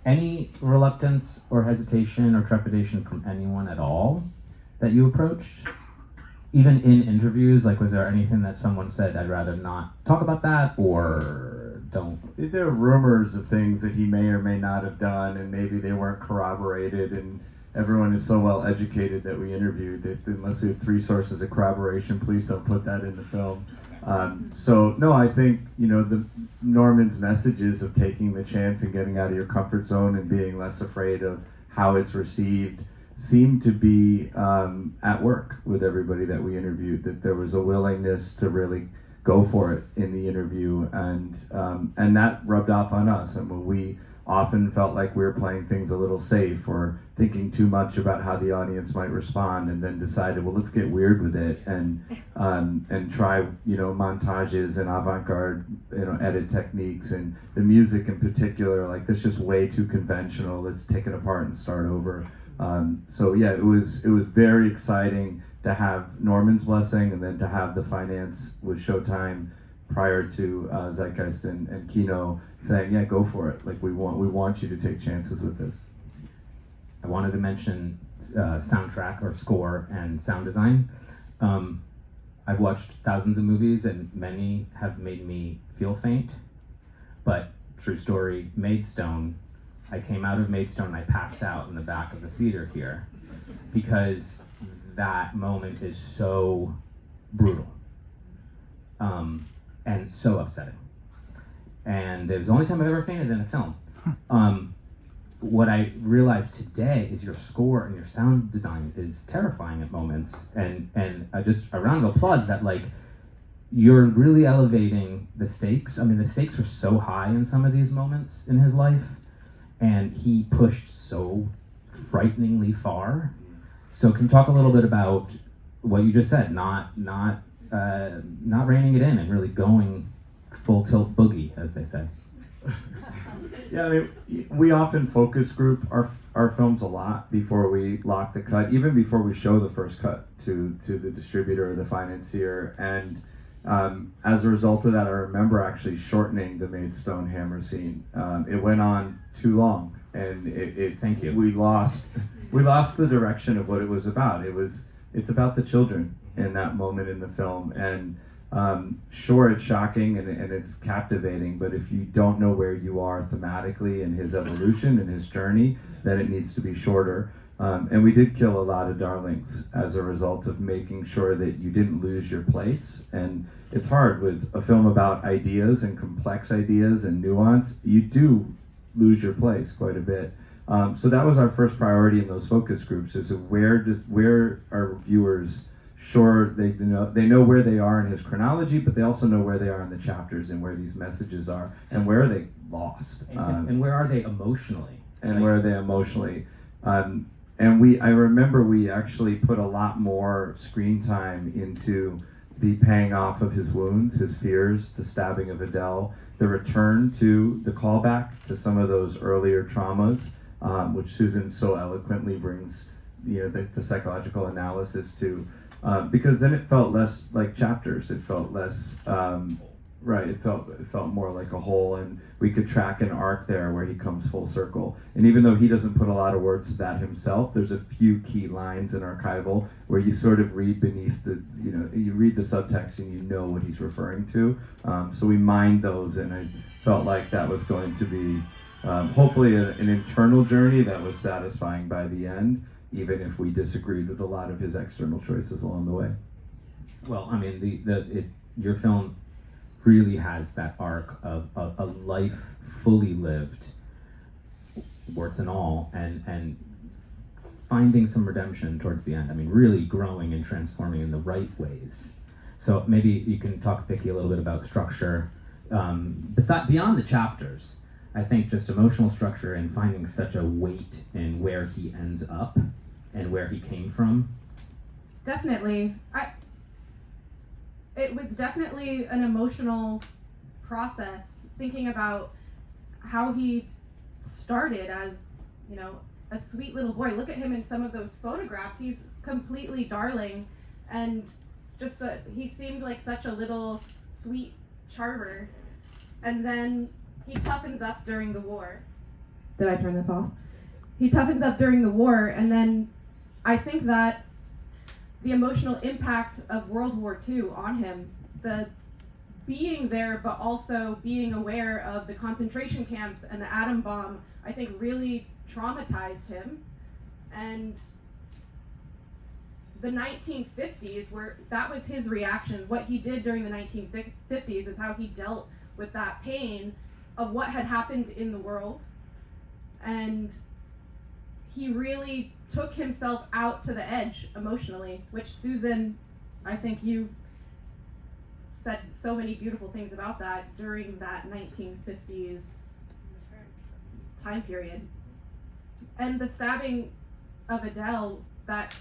Any reluctance or hesitation or trepidation from anyone at all that you approached? Even in interviews, like, was there anything that someone said, I'd rather not talk about that, or don't? There are rumors of things that he may or may not have done, and maybe they weren't corroborated, and everyone is so well educated that we interviewed this. Unless we have 3 sources of corroboration, please don't put that in the film. So no, I think, the Norman's messages of taking the chance and getting out of your comfort zone and being less afraid of how it's received seemed to be at work with everybody that we interviewed. That there was a willingness to really go for it in the interview, and that rubbed off on us. And when we often felt like we were playing things a little safe or thinking too much about how the audience might respond, and then decided, well, let's get weird with it and try montages and avant-garde edit techniques, and the music in particular, like, this just way too conventional, let's take it apart and start over. So yeah, it was very exciting to have Norman's blessing, and then to have the finance with Showtime prior to Zeitgeist and Kino saying, yeah, go for it. Like, we want you to take chances with this. I wanted to mention soundtrack or score and sound design. I've watched thousands of movies, and many have made me feel faint, but true story, Maidstone, I came out of Maidstone and I passed out in the back of the theater here, because that moment is so brutal and so upsetting. And it was the only time I've ever fainted in a film. What I realized today is your score and your sound design is terrifying at moments, and just a round of applause that, like, you're really elevating the stakes. I mean, the stakes were so high in some of these moments in his life, and he pushed so frighteningly far. So can you talk a little bit about what you just said, not reining it in and really going full tilt boogie, as they say? Yeah, I mean, we often focus group our films a lot before we lock the cut, even before we show the first cut to the distributor or the financier. And as a result of that, I remember actually shortening the Maidstone hammer scene. It went on too long, and Thank you. We lost the direction of what it was about. It's about the children in that moment in the film, and sure, it's shocking and it's captivating, but if you don't know where you are thematically in his evolution and his journey, then it needs to be shorter. And we did kill a lot of darlings as a result of making sure that you didn't lose your place. And it's hard with a film about ideas and complex ideas and nuance. You do lose your place quite a bit. So that was our first priority in those focus groups: is where are viewers sure they know where they are in his chronology, but they also know where they are in the chapters and where these messages are, and where are they lost, and where are they emotionally, and where are they emotionally. And I remember we actually put a lot more screen time into the paying off of his wounds, his fears, the stabbing of Adele, the return to the callback to some of those earlier traumas, which Susan so eloquently brings the psychological analysis to. Because then it felt less like chapters. It felt less right. It felt more like a whole, and we could track an arc there where he comes full circle. And even though he doesn't put a lot of words to that himself, there's a few key lines in archival where you sort of read beneath you read the subtext and you know what he's referring to. So we mined those, and I felt like that was going to be hopefully an internal journey that was satisfying by the end, even if we disagreed with a lot of his external choices along the way. Well, I mean, your film really has that arc of a life fully lived, warts and all, and finding some redemption towards the end. I mean, really growing and transforming in the right ways. So maybe you can talk, Vicky, a little bit about structure. Beyond the chapters, I think just emotional structure and finding such a weight in where he ends up and where he came from. Definitely. It was definitely an emotional process, thinking about how he started as, a sweet little boy. Look at him in some of those photographs. He's completely darling, and just he seemed like such a little sweet charmer. And then he toughens up during the war. Did I turn this off? He toughens up during the war, and then I think that the emotional impact of World War II on him, the being there but also being aware of the concentration camps and the atom bomb, I think really traumatized him. And the 1950s, where that was his reaction, what he did during the 1950s is how he dealt with that pain of what had happened in the world. And he really took himself out to the edge emotionally, which Susan, I think you said so many beautiful things about that during that 1950s time period. And the stabbing of Adele, that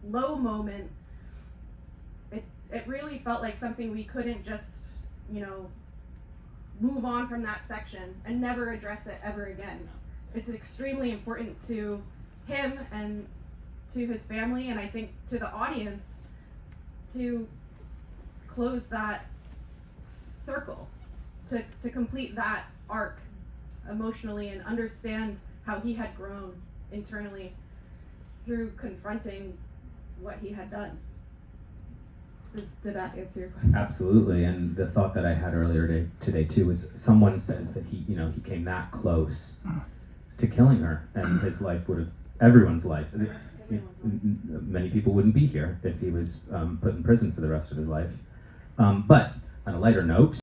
low moment, it really felt like something we couldn't just, move on from that section and never address it ever again. It's extremely important to him and to his family, and I think to the audience, to close that circle, to complete that arc emotionally and understand how he had grown internally through confronting what he had done. Did that answer your question? Absolutely, and the thought that I had earlier today too was someone says that he came that close to killing her, and his life would have, everyone's life. Many people wouldn't be here if he was put in prison for the rest of his life. But on a lighter note,